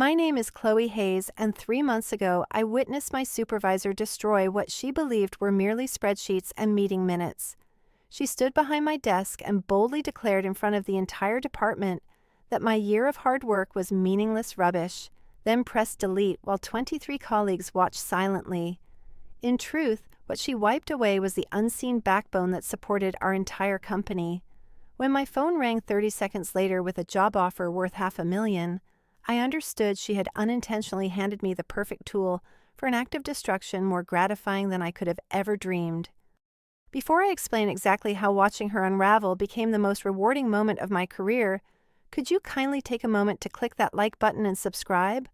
My name is Chloe Hayes, and 3 months ago, I witnessed my supervisor destroy what she believed were merely spreadsheets and meeting minutes. She stood behind my desk and boldly declared in front of the entire department that my year of hard work was meaningless rubbish, then pressed delete while 23 colleagues watched silently. In truth, what she wiped away was the unseen backbone that supported our entire company. When my phone rang 30 seconds later with a job offer worth $500,000, I understood she had unintentionally handed me the perfect tool for an act of destruction more gratifying than I could have ever dreamed. Before I explain exactly how watching her unravel became the most rewarding moment of my career, could you kindly take a moment to click that like button and subscribe?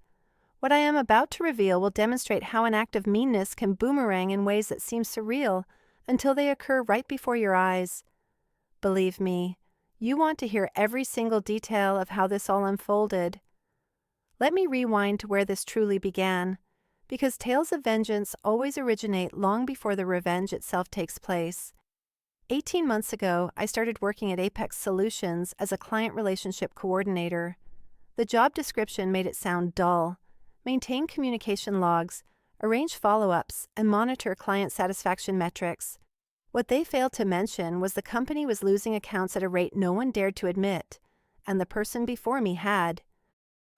What I am about to reveal will demonstrate how an act of meanness can boomerang in ways that seem surreal until they occur right before your eyes. Believe me, you want to hear every single detail of how this all unfolded. Let me rewind to where this truly began, because tales of vengeance always originate long before the revenge itself takes place. 18 months ago, I started working at Apex Solutions as a client relationship coordinator. The job description made it sound dull. Maintain communication logs, arrange follow-ups, and monitor client satisfaction metrics. What they failed to mention was the company was losing accounts at a rate no one dared to admit, and the person before me had.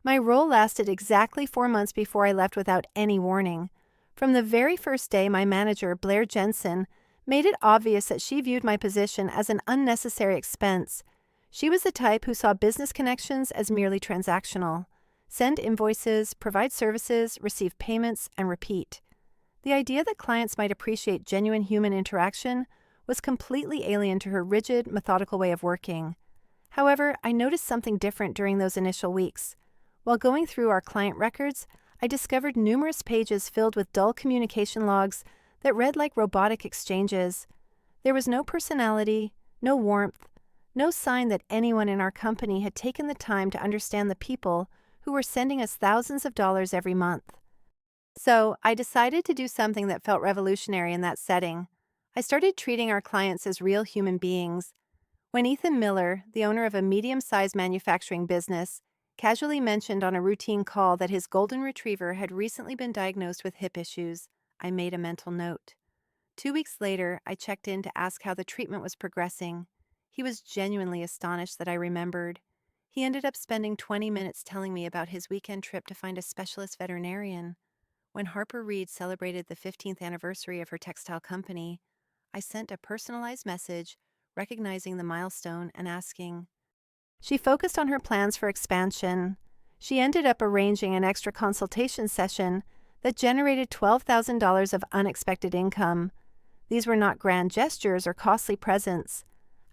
My role lasted exactly 4 months before I left without any warning. From the very first day, my manager, Blair Jensen, made it obvious that she viewed my position as an unnecessary expense. She was the type who saw business connections as merely transactional. Send invoices, provide services, receive payments, and repeat. The idea that clients might appreciate genuine human interaction was completely alien to her rigid, methodical way of working. However, I noticed something different during those initial weeks. While going through our client records, I discovered numerous pages filled with dull communication logs that read like robotic exchanges. There was no personality, no warmth, no sign that anyone in our company had taken the time to understand the people who were sending us thousands of dollars every month. So, I decided to do something that felt revolutionary in that setting. I started treating our clients as real human beings. When Ethan Miller, the owner of a medium-sized manufacturing business, casually mentioned on a routine call that his golden retriever had recently been diagnosed with hip issues, I made a mental note. 2 weeks later, I checked in to ask how the treatment was progressing. He was genuinely astonished that I remembered. He ended up spending 20 minutes telling me about his weekend trip to find a specialist veterinarian. When Harper Reed celebrated the 15th anniversary of her textile company, I sent a personalized message recognizing the milestone and asking. She focused on her plans for expansion. She ended up arranging an extra consultation session that generated $12,000 of unexpected income. These were not grand gestures or costly presents.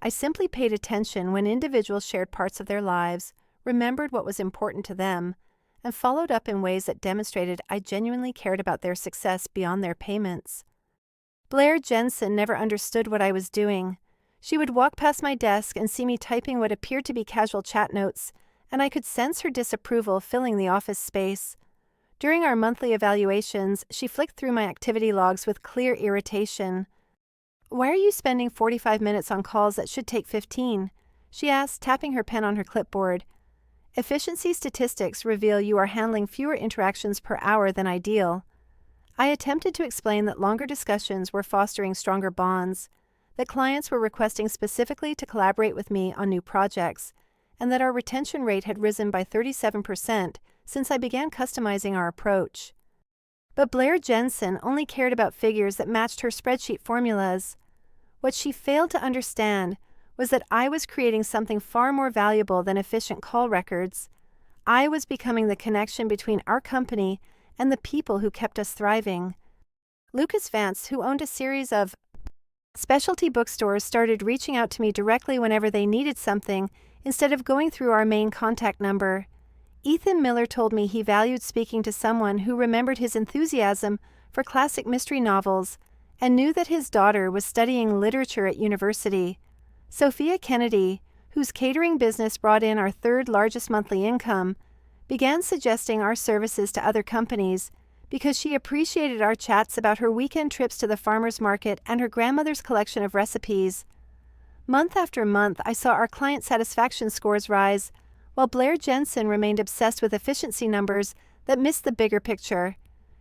I simply paid attention when individuals shared parts of their lives, remembered what was important to them, and followed up in ways that demonstrated I genuinely cared about their success beyond their payments. Blair Jensen never understood what I was doing. She would walk past my desk and see me typing what appeared to be casual chat notes, and I could sense her disapproval filling the office space. During our monthly evaluations, she flicked through my activity logs with clear irritation. "Why are you spending 45 minutes on calls that should take 15?" she asked, tapping her pen on her clipboard. "Efficiency statistics reveal you are handling fewer interactions per hour than ideal." I attempted to explain that longer discussions were fostering stronger bonds, that clients were requesting specifically to collaborate with me on new projects, and that our retention rate had risen by 37% since I began customizing our approach. But Blair Jensen only cared about figures that matched her spreadsheet formulas. What she failed to understand was that I was creating something far more valuable than efficient call records. I was becoming the connection between our company and the people who kept us thriving. Lucas Vance, who owned a series of specialty bookstores, started reaching out to me directly whenever they needed something instead of going through our main contact number. Ethan Miller told me he valued speaking to someone who remembered his enthusiasm for classic mystery novels and knew that his daughter was studying literature at university. Sophia Kennedy, whose catering business brought in our third largest monthly income, began suggesting our services to other companies because she appreciated our chats about her weekend trips to the farmer's market and her grandmother's collection of recipes. Month after month, I saw our client satisfaction scores rise, while Blair Jensen remained obsessed with efficiency numbers that missed the bigger picture.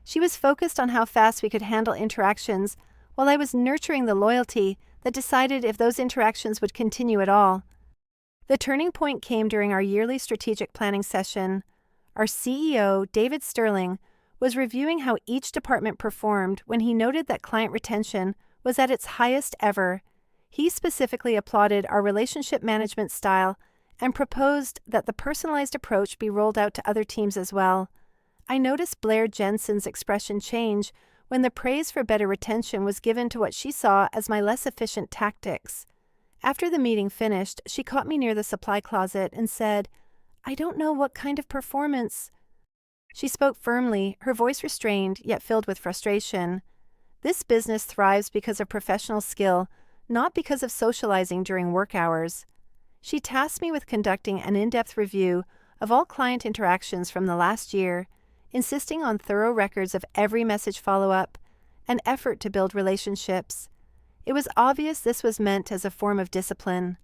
She was focused on how fast we could handle interactions, while I was nurturing the loyalty that decided if those interactions would continue at all. The turning point came during our yearly strategic planning session. Our CEO, David Sterling, was reviewing how each department performed when he noted that client retention was at its highest ever. He specifically applauded our relationship management style and proposed that the personalized approach be rolled out to other teams as well. I noticed Blair Jensen's expression change when the praise for better retention was given to what she saw as my less efficient tactics. After the meeting finished, she caught me near the supply closet and said, "I don't know what kind of performance." She spoke firmly, her voice restrained yet filled with frustration. This business thrives because of professional skill, not because of socializing during work hours. She tasked me with conducting an in-depth review of all client interactions from the last year, insisting on thorough records of every message follow-up and effort to build relationships. It was obvious this was meant as a form of discipline.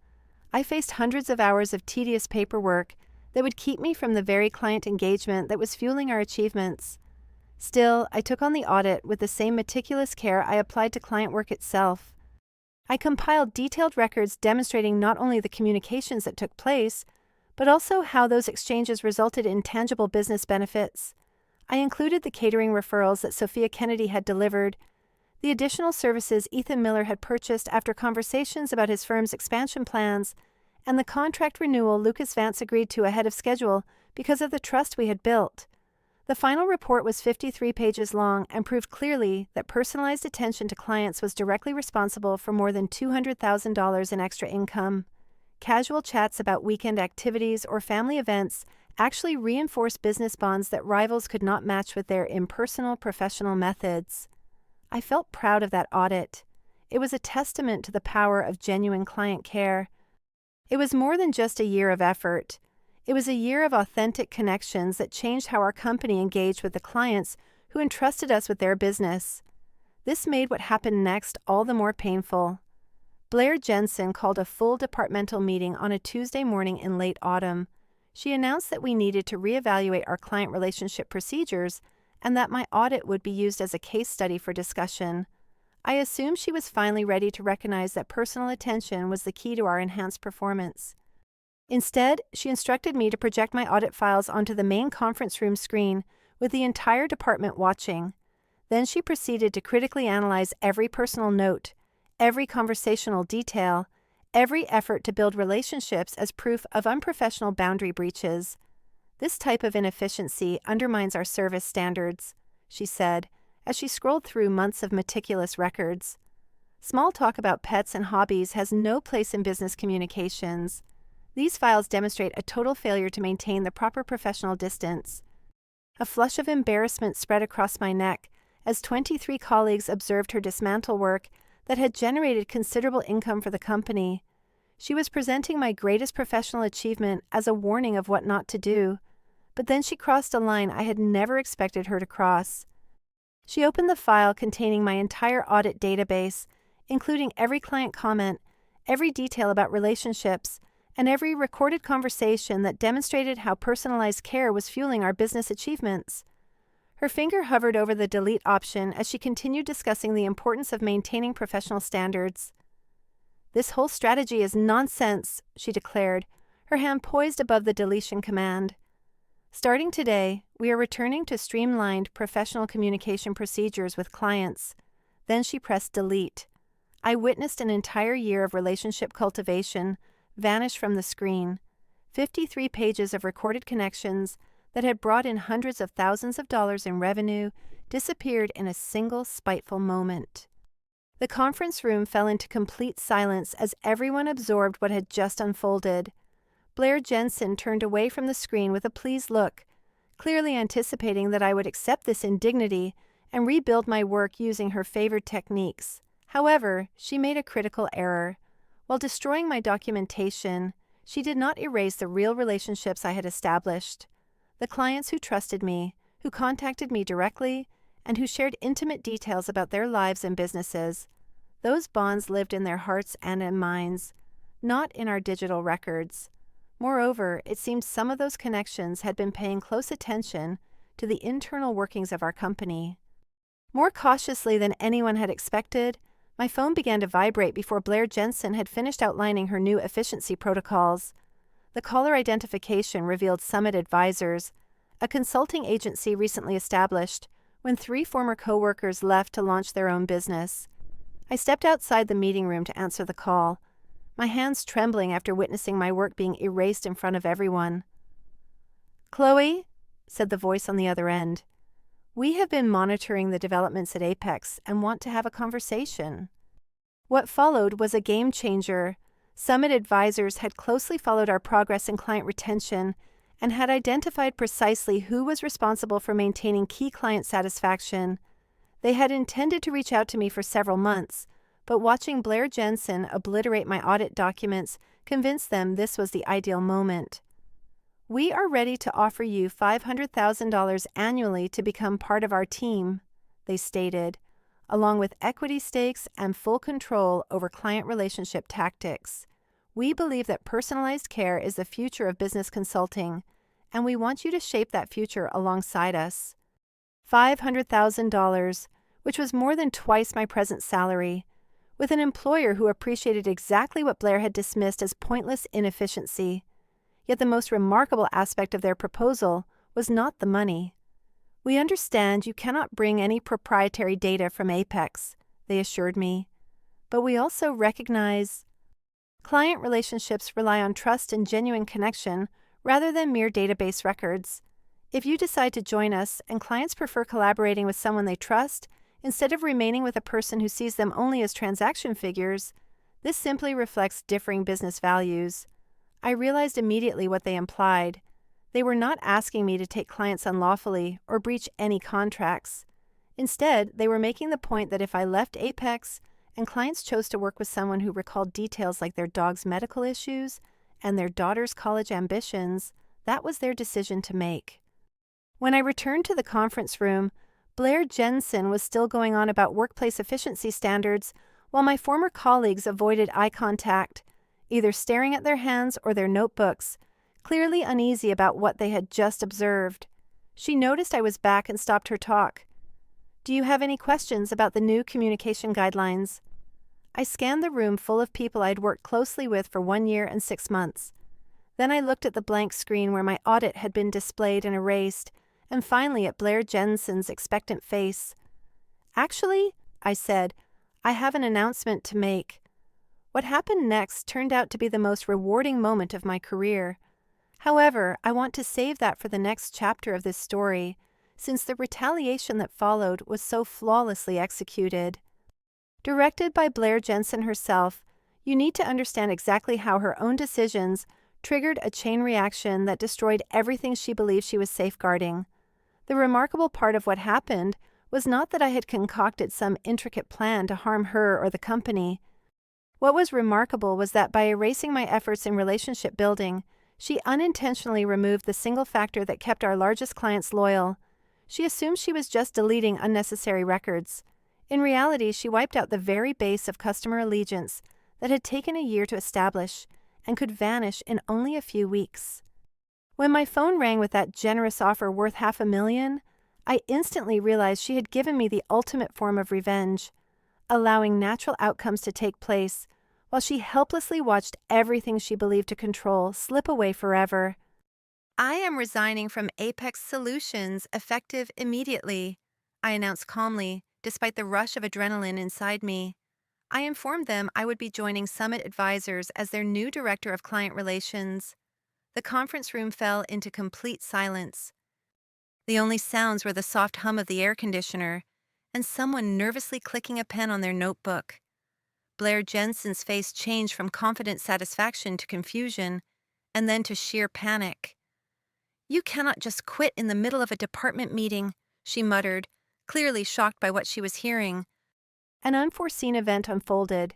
I faced hundreds of hours of tedious paperwork that would keep me from the very client engagement that was fueling our achievements. Still, I took on the audit with the same meticulous care I applied to client work itself. I compiled detailed records demonstrating not only the communications that took place, but also how those exchanges resulted in tangible business benefits. I included the catering referrals that Sophia Kennedy had delivered, the additional services Ethan Miller had purchased after conversations about his firm's expansion plans, and the contract renewal Lucas Vance agreed to ahead of schedule because of the trust we had built. The final report was 53 pages long and proved clearly that personalized attention to clients was directly responsible for more than $200,000 in extra income. Casual chats about weekend activities or family events actually reinforced business bonds that rivals could not match with their impersonal professional methods. I felt proud of that audit. It was a testament to the power of genuine client care. It was more than just a year of effort. It was a year of authentic connections that changed how our company engaged with the clients who entrusted us with their business. This made what happened next all the more painful. Blair Jensen called a full departmental meeting on a Tuesday morning in late autumn. She announced that we needed to reevaluate our client relationship procedures and that my audit would be used as a case study for discussion. I assumed she was finally ready to recognize that personal attention was the key to our enhanced performance. Instead, she instructed me to project my audit files onto the main conference room screen with the entire department watching. Then she proceeded to critically analyze every personal note, every conversational detail, every effort to build relationships as proof of unprofessional boundary breaches. "This type of inefficiency undermines our service standards," she said, as she scrolled through months of meticulous records. "Small talk about pets and hobbies has no place in business communications. These files demonstrate a total failure to maintain the proper professional distance." A flush of embarrassment spread across my neck as 23 colleagues observed her dismantle work that had generated considerable income for the company. She was presenting my greatest professional achievement as a warning of what not to do, but then she crossed a line I had never expected her to cross. She opened the file containing my entire audit database, including every client comment, every detail about relationships, and every recorded conversation that demonstrated how personalized care was fueling our business achievements. Her finger hovered over the delete option as she continued discussing the importance of maintaining professional standards. "This whole strategy is nonsense," she declared, her hand poised above the deletion command. "Starting today, we are returning to streamlined professional communication procedures with clients." Then she pressed delete. I witnessed an entire year of relationship cultivation vanish from the screen. 53 pages of recorded connections that had brought in hundreds of thousands of dollars in revenue disappeared in a single spiteful moment. The conference room fell into complete silence as everyone absorbed what had just unfolded. Blair Jensen turned away from the screen with a pleased look, clearly anticipating that I would accept this indignity and rebuild my work using her favored techniques. However, she made a critical error. While destroying my documentation, she did not erase the real relationships I had established. The clients who trusted me, who contacted me directly, and who shared intimate details about their lives and businesses. Those bonds lived in their hearts and in minds, not in our digital records. Moreover, it seemed some of those connections had been paying close attention to the internal workings of our company. More cautiously than anyone had expected, my phone began to vibrate before Blair Jensen had finished outlining her new efficiency protocols. The caller identification revealed Summit Advisors, a consulting agency recently established when 3 former coworkers left to launch their own business. I stepped outside the meeting room to answer the call, my hands trembling after witnessing my work being erased in front of everyone. "Chloe," said the voice on the other end, "we have been monitoring the developments at Apex and want to have a conversation." What followed was a game changer. Summit Advisors had closely followed our progress in client retention and had identified precisely who was responsible for maintaining key client satisfaction. They had intended to reach out to me for several months, but watching Blair Jensen obliterate my audit documents convinced them this was the ideal moment. "We are ready to offer you $500,000 annually to become part of our team," they stated, along with equity stakes and full control over client relationship tactics. "We believe that personalized care is the future of business consulting, and we want you to shape that future alongside us." $500,000, which was more than twice my present salary, with an employer who appreciated exactly what Blair had dismissed as pointless inefficiency. Yet the most remarkable aspect of their proposal was not the money. "We understand you cannot bring any proprietary data from Apex," they assured me, "but we also recognize client relationships rely on trust and genuine connection rather than mere database records. If you decide to join us and clients prefer collaborating with someone they trust, instead of remaining with a person who sees them only as transaction figures, this simply reflects differing business values." I realized immediately what they implied. They were not asking me to take clients unlawfully or breach any contracts. Instead, they were making the point that if I left Apex and clients chose to work with someone who recalled details like their dog's medical issues and their daughter's college ambitions, that was their decision to make. When I returned to the conference room, Blair Jensen was still going on about workplace efficiency standards, while my former colleagues avoided eye contact, either staring at their hands or their notebooks, clearly uneasy about what they had just observed. She noticed I was back and stopped her talk. "Do you have any questions about the new communication guidelines?" I scanned the room full of people I'd worked closely with for 1 year and 6 months. Then I looked at the blank screen where my audit had been displayed and erased, and finally at Blair Jensen's expectant face. "Actually," I said, "I have an announcement to make." What happened next turned out to be the most rewarding moment of my career. However, I want to save that for the next chapter of this story, since the retaliation that followed was so flawlessly executed. Directed by Blair Jensen herself, you need to understand exactly how her own decisions triggered a chain reaction that destroyed everything she believed she was safeguarding. The remarkable part of what happened was not that I had concocted some intricate plan to harm her or the company. What was remarkable was that by erasing my efforts in relationship building, she unintentionally removed the single factor that kept our largest clients loyal. She assumed she was just deleting unnecessary records. In reality, she wiped out the very base of customer allegiance that had taken a year to establish and could vanish in only a few weeks. When my phone rang with that generous offer worth $500,000, I instantly realized she had given me the ultimate form of revenge, allowing natural outcomes to take place, while she helplessly watched everything she believed to control slip away forever. "I am resigning from Apex Solutions effective immediately," I announced calmly, despite the rush of adrenaline inside me. I informed them I would be joining Summit Advisors as their new Director of Client Relations. The conference room fell into complete silence. The only sounds were the soft hum of the air conditioner and someone nervously clicking a pen on their notebook. Blair Jensen's face changed from confident satisfaction to confusion, and then to sheer panic. "You cannot just quit in the middle of a department meeting," she muttered, clearly shocked by what she was hearing. An unforeseen event unfolded.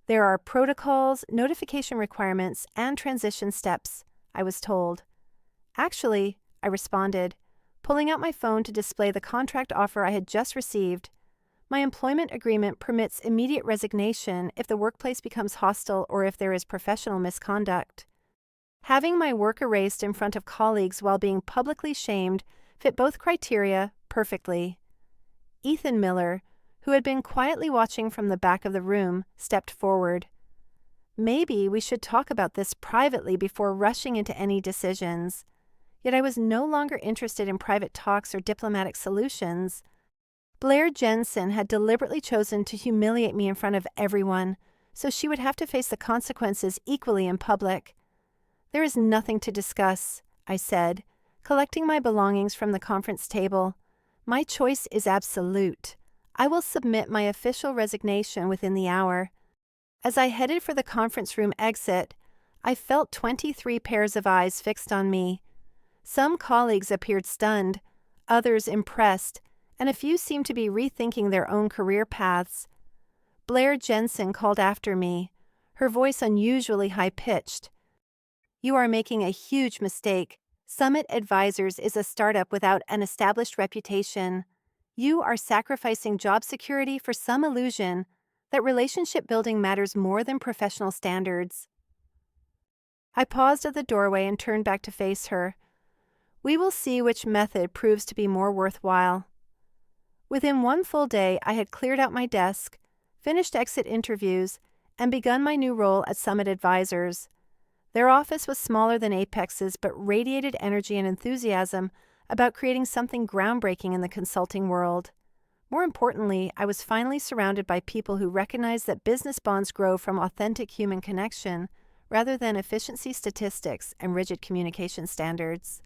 "There are protocols, notification requirements, and transition steps," I was told. "Actually," I responded, pulling out my phone to display the contract offer I had just received, "my employment agreement permits immediate resignation if the workplace becomes hostile or if there is professional misconduct." Having my work erased in front of colleagues while being publicly shamed fit both criteria perfectly. Ethan Miller, who had been quietly watching from the back of the room, stepped forward. Maybe we should talk about this privately before rushing into any decisions. Yet I was no longer interested in private talks or diplomatic solutions. Blair Jensen had deliberately chosen to humiliate me in front of everyone, so she would have to face the consequences equally in public. There is nothing to discuss, I said, collecting my belongings from the conference table. My choice is absolute. I will submit my official resignation within the hour. As I headed for the conference room exit, I felt 23 pairs of eyes fixed on me. Some colleagues appeared stunned, others impressed, and a few seemed to be rethinking their own career paths. Blair Jensen called after me, her voice unusually high-pitched. "You are making a huge mistake. Summit Advisors is a startup without an established reputation. You are sacrificing job security for some illusion that relationship building matters more than professional standards." I paused at the doorway and turned back to face her. We will see which method proves to be more worthwhile. Within one full day, I had cleared out my desk, finished exit interviews, and begun my new role at Summit Advisors. Their office was smaller than Apex's but radiated energy and enthusiasm about creating something groundbreaking in the consulting world. More importantly, I was finally surrounded by people who recognized that business bonds grow from authentic human connection rather than efficiency statistics and rigid communication standards.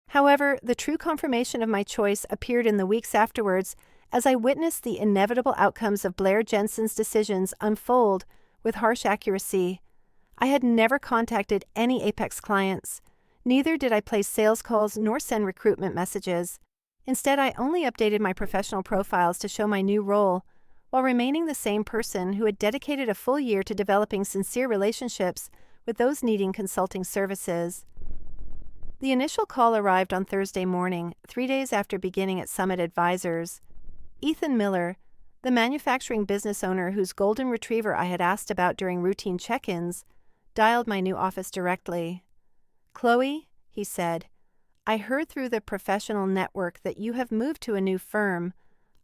However, the true confirmation of my choice appeared in the weeks afterwards as I witnessed the inevitable outcomes of Blair Jensen's decisions unfold with harsh accuracy. I had never contacted any Apex clients. Neither did I place sales calls nor send recruitment messages. Instead, I only updated my professional profiles to show my new role, while remaining the same person who had dedicated a full year to developing sincere relationships with those needing consulting services. The initial call arrived on Thursday morning, 3 days after beginning at Summit Advisors. Ethan Miller, the manufacturing business owner whose golden retriever I had asked about during routine check-ins, dialed my new office directly. "Chloe," he said, "I heard through the professional network that you have moved to a new firm.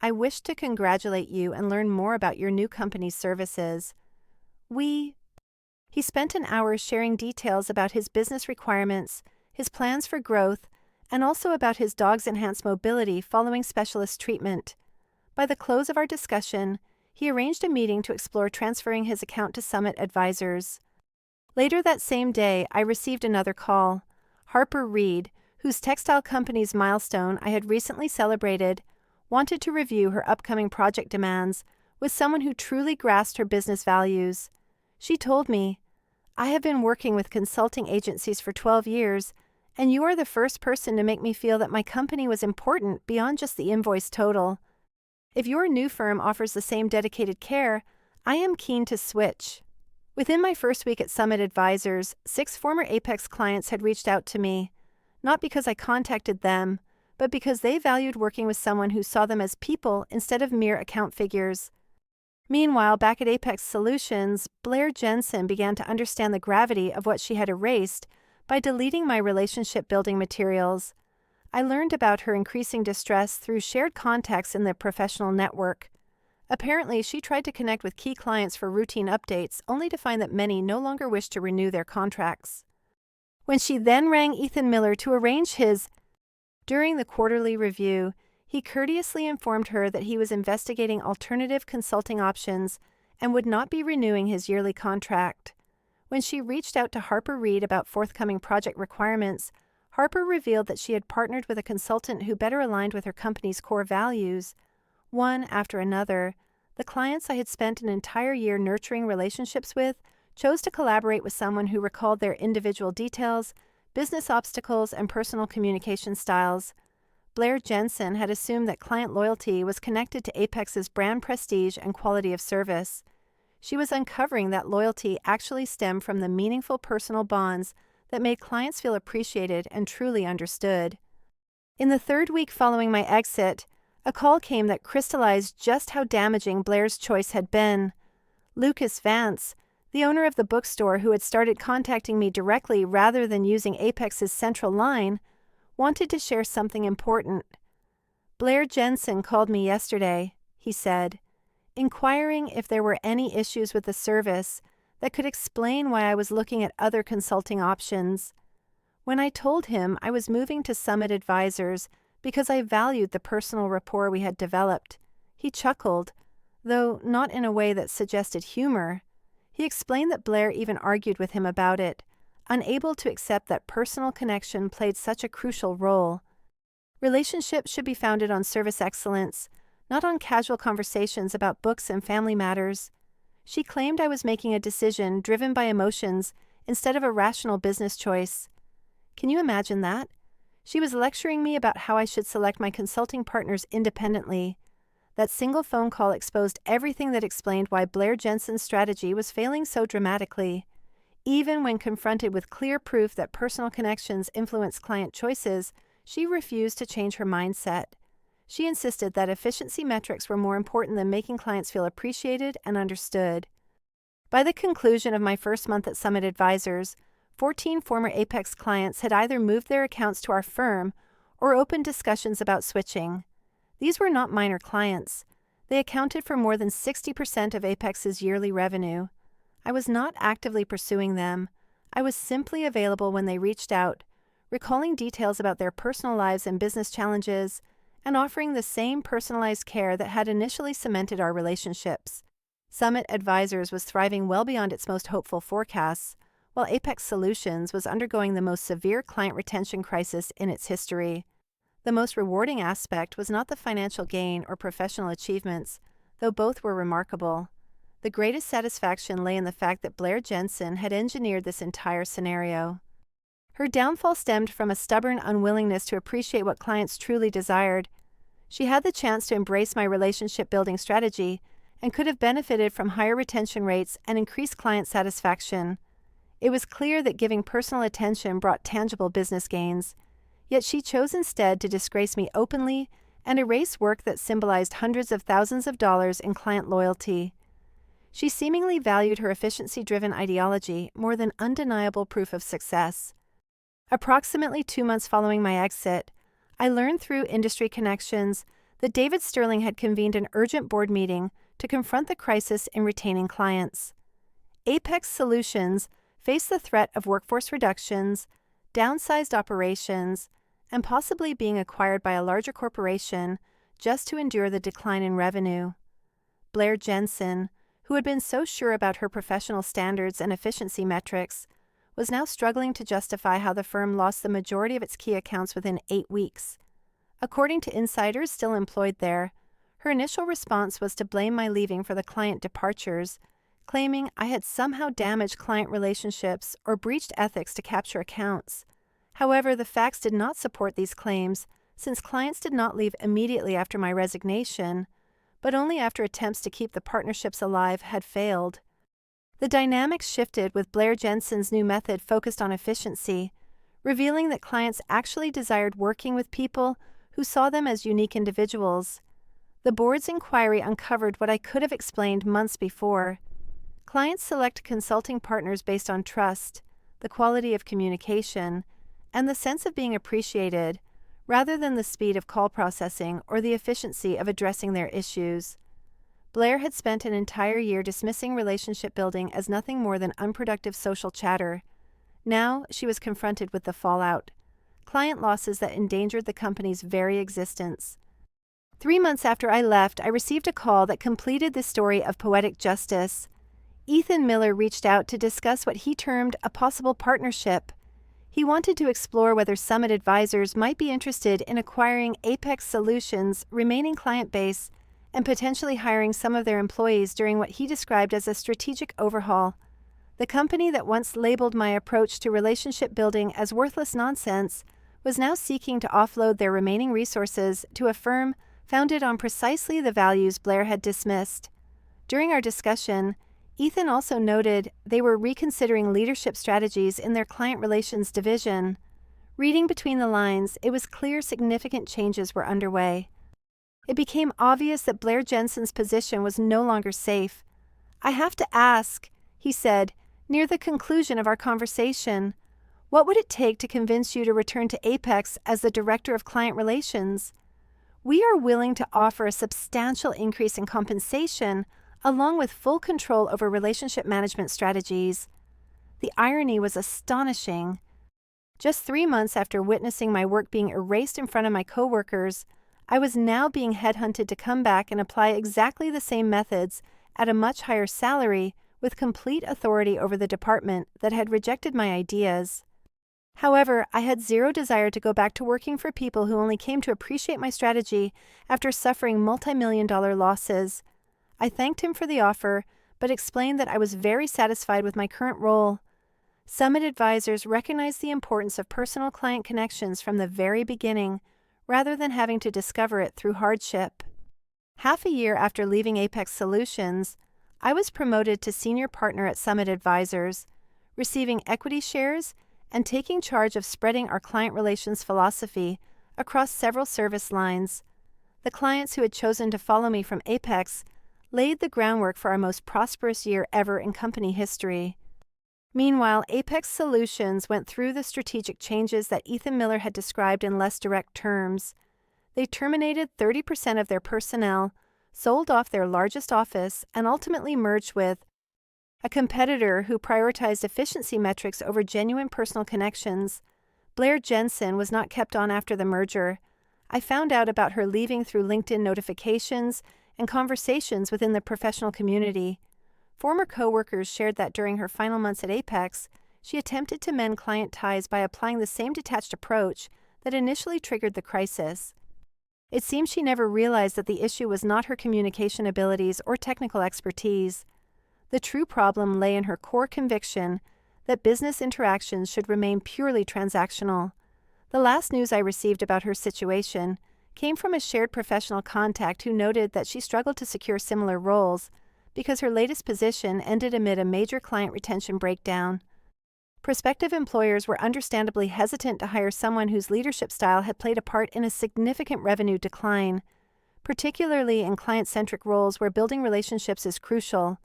I wish to congratulate you and learn more about your new company's services. He spent an hour sharing details about his business requirements, his plans for growth, and also about his dog's enhanced mobility following specialist treatment. By the close of our discussion, he arranged a meeting to explore transferring his account to Summit Advisors. Later that same day, I received another call. Harper Reed, whose textile company's milestone I had recently celebrated, wanted to review her upcoming project demands with someone who truly grasped her business values. She told me, "I have been working with consulting agencies for 12 years, and you are the first person to make me feel that my company was important beyond just the invoice total. If your new firm offers the same dedicated care, I am keen to switch." Within my first week at Summit Advisors, 6 former Apex clients had reached out to me, not because I contacted them, but because they valued working with someone who saw them as people instead of mere account figures. Meanwhile, back at Apex Solutions, Blair Jensen began to understand the gravity of what she had erased by deleting my relationship-building materials. I learned about her increasing distress through shared contacts in the professional network. Apparently, she tried to connect with key clients for routine updates, only to find that many no longer wished to renew their contracts. When she then rang Ethan Miller to arrange during the quarterly review, he courteously informed her that he was investigating alternative consulting options and would not be renewing his yearly contract. When she reached out to Harper Reed about forthcoming project requirements, Harper revealed that she had partnered with a consultant who better aligned with her company's core values. One after another, the clients I had spent an entire year nurturing relationships with chose to collaborate with someone who recalled their individual details, business obstacles, and personal communication styles. Blair Jensen had assumed that client loyalty was connected to Apex's brand prestige and quality of service. She was uncovering that loyalty actually stemmed from the meaningful personal bonds that made clients feel appreciated and truly understood. In the 3rd week following my exit, a call came that crystallized just how damaging Blair's choice had been. Lucas Vance, The owner of the bookstore, who had started contacting me directly rather than using Apex's central line, wanted to share something important. "Blair Jensen called me yesterday," he said, inquiring if there were any issues with the service that could explain why I was looking at other consulting options. When I told him I was moving to Summit Advisors because I valued the personal rapport we had developed, he chuckled, though not in a way that suggested humor. He explained that Blair even argued with him about it, unable to accept that personal connection played such a crucial role. Relationships should be founded on service excellence, not on casual conversations about books and family matters. She claimed I was making a decision driven by emotions instead of a rational business choice. Can you imagine that? She was lecturing me about how I should select my consulting partners independently. That single phone call exposed everything that explained why Blair Jensen's strategy was failing so dramatically. Even when confronted with clear proof that personal connections influence client choices, she refused to change her mindset. She insisted that efficiency metrics were more important than making clients feel appreciated and understood. By the conclusion of my first month at Summit Advisors, 14 former Apex clients had either moved their accounts to our firm or opened discussions about switching. These were not minor clients. They accounted for more than 60% of Apex's yearly revenue. I was not actively pursuing them. I was simply available when they reached out, recalling details about their personal lives and business challenges, and offering the same personalized care that had initially cemented our relationships. Summit Advisors was thriving well beyond its most hopeful forecasts, while Apex Solutions was undergoing the most severe client retention crisis in its history. The most rewarding aspect was not the financial gain or professional achievements, though both were remarkable. The greatest satisfaction lay in the fact that Blair Jensen had engineered this entire scenario. Her downfall stemmed from a stubborn unwillingness to appreciate what clients truly desired. She had the chance to embrace my relationship-building strategy and could have benefited from higher retention rates and increased client satisfaction. It was clear that giving personal attention brought tangible business gains, yet she chose instead to disgrace me openly and erase work that symbolized hundreds of thousands of dollars in client loyalty. She seemingly valued her efficiency-driven ideology more than undeniable proof of success. Approximately 2 months following my exit, I learned through industry connections that David Sterling had convened an urgent board meeting to confront the crisis in retaining clients. Apex Solutions faced the threat of workforce reductions, downsized operations, and possibly being acquired by a larger corporation just to endure the decline in revenue. Blair Jensen, who had been so sure about her professional standards and efficiency metrics, was now struggling to justify how the firm lost the majority of its key accounts within 8 weeks. According to insiders still employed there, her initial response was to blame my leaving for the client departures, claiming I had somehow damaged client relationships or breached ethics to capture accounts. However, the facts did not support these claims, since clients did not leave immediately after my resignation, but only after attempts to keep the partnerships alive had failed. The dynamics shifted with Blair Jensen's new method focused on efficiency, revealing that clients actually desired working with people who saw them as unique individuals. The board's inquiry uncovered what I could have explained months before. Clients select consulting partners based on trust, the quality of communication, and the sense of being appreciated, rather than the speed of call processing or the efficiency of addressing their issues. Blair had spent an entire year dismissing relationship building as nothing more than unproductive social chatter. Now she was confronted with the fallout: client losses that endangered the company's very existence. 3 months after I left, I received a call that completed the story of poetic justice. Ethan Miller reached out to discuss what he termed a possible partnership. He wanted to explore whether Summit Advisors might be interested in acquiring Apex Solutions' remaining client base and potentially hiring some of their employees during what he described as a strategic overhaul. The company that once labeled my approach to relationship building as worthless nonsense was now seeking to offload their remaining resources to a firm founded on precisely the values Blair had dismissed. During our discussion, Ethan also noted they were reconsidering leadership strategies in their client relations division. Reading between the lines, it was clear significant changes were underway. It became obvious that Blair Jensen's position was no longer safe. "I have to ask," He said, near the conclusion of our conversation, "What would it take to convince you to return to Apex as the Director of Client Relations? We are willing to offer a substantial increase in compensation, along with full control over relationship management strategies." The irony was astonishing. Just 3 months after witnessing my work being erased in front of my coworkers, I was now being headhunted to come back and apply exactly the same methods at a much higher salary with complete authority over the department that had rejected my ideas. However, I had zero desire to go back to working for people who only came to appreciate my strategy after suffering multi-million-dollar losses. I thanked him for the offer, but explained that I was very satisfied with my current role. Summit advisors recognize the importance of personal client connections from the very beginning, rather than having to discover it through hardship. Half a year after leaving Apex Solutions, I was promoted to senior partner at Summit Advisors, receiving equity shares and taking charge of spreading our client relations philosophy across several service lines. The clients who had chosen to follow me from Apex laid the groundwork for our most prosperous year ever in company history. Meanwhile, Apex Solutions went through the strategic changes that Ethan Miller had described in less direct terms. They terminated 30% of their personnel, sold off their largest office, and ultimately merged with a competitor who prioritized efficiency metrics over genuine personal connections. Blair Jensen was not kept on after the merger. I found out about her leaving through LinkedIn notifications and conversations within the professional community. Former coworkers shared that during her final months at Apex, she attempted to mend client ties by applying the same detached approach that initially triggered the crisis. It seems she never realized that the issue was not her communication abilities or technical expertise. The true problem lay in her core conviction that business interactions should remain purely transactional. The last news I received about her situation came from a shared professional contact who noted that she struggled to secure similar roles because her latest position ended amid a major client retention breakdown. Prospective employers were understandably hesitant to hire someone whose leadership style had played a part in a significant revenue decline, particularly in client-centric roles where building relationships is crucial.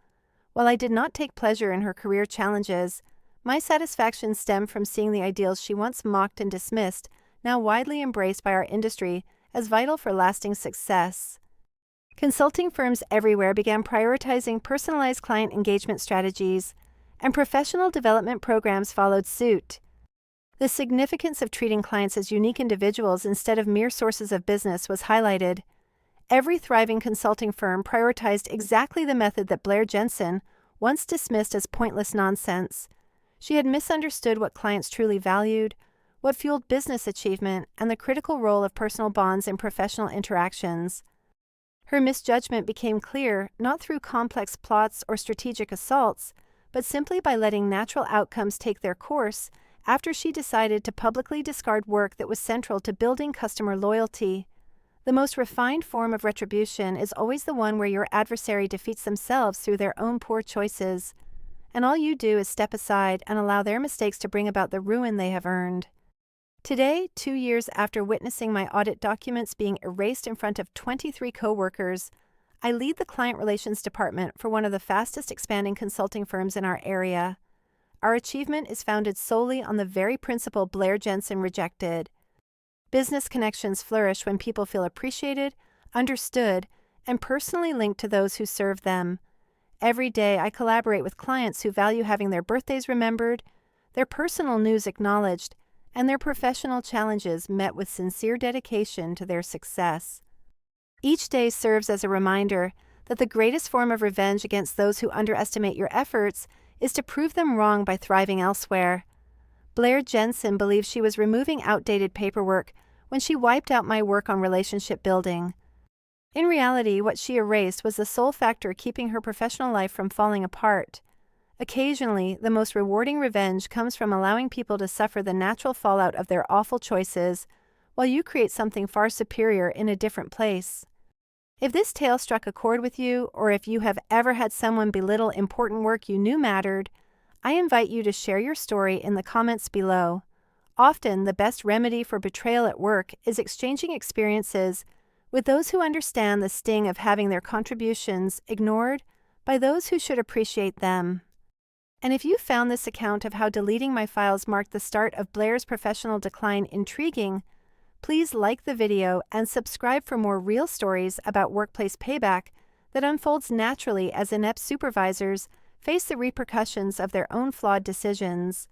While I did not take pleasure in her career challenges, my satisfaction stemmed from seeing the ideals she once mocked and dismissed now widely embraced by our industry as vital for lasting success. Consulting firms everywhere began prioritizing personalized client engagement strategies, and professional development programs followed suit. The significance of treating clients as unique individuals instead of mere sources of business was highlighted. Every thriving consulting firm prioritized exactly the method that Blair Jensen once dismissed as pointless nonsense. She had misunderstood what clients truly valued, what fueled business achievement, and the critical role of personal bonds in professional interactions. Her misjudgment became clear not through complex plots or strategic assaults, but simply by letting natural outcomes take their course after she decided to publicly discard work that was central to building customer loyalty. The most refined form of retribution is always the one where your adversary defeats themselves through their own poor choices, and all you do is step aside and allow their mistakes to bring about the ruin they have earned. Today, 2 years after witnessing my audit documents being erased in front of 23 coworkers, I lead the client relations department for one of the fastest expanding consulting firms in our area. Our achievement is founded solely on the very principle Blair Jensen rejected. Business connections flourish when people feel appreciated, understood, and personally linked to those who serve them. Every day, I collaborate with clients who value having their birthdays remembered, their personal news acknowledged, and their professional challenges met with sincere dedication to their success. Each day serves as a reminder that the greatest form of revenge against those who underestimate your efforts is to prove them wrong by thriving elsewhere. Blair Jensen believes she was removing outdated paperwork when she wiped out my work on relationship building. In reality, what she erased was the sole factor keeping her professional life from falling apart. Occasionally, the most rewarding revenge comes from allowing people to suffer the natural fallout of their awful choices, while you create something far superior in a different place. If this tale struck a chord with you, or if you have ever had someone belittle important work you knew mattered, I invite you to share your story in the comments below. Often, the best remedy for betrayal at work is exchanging experiences with those who understand the sting of having their contributions ignored by those who should appreciate them. And if you found this account of how deleting my files marked the start of Blair's professional decline intriguing, please like the video and subscribe for more real stories about workplace payback that unfolds naturally as inept supervisors face the repercussions of their own flawed decisions.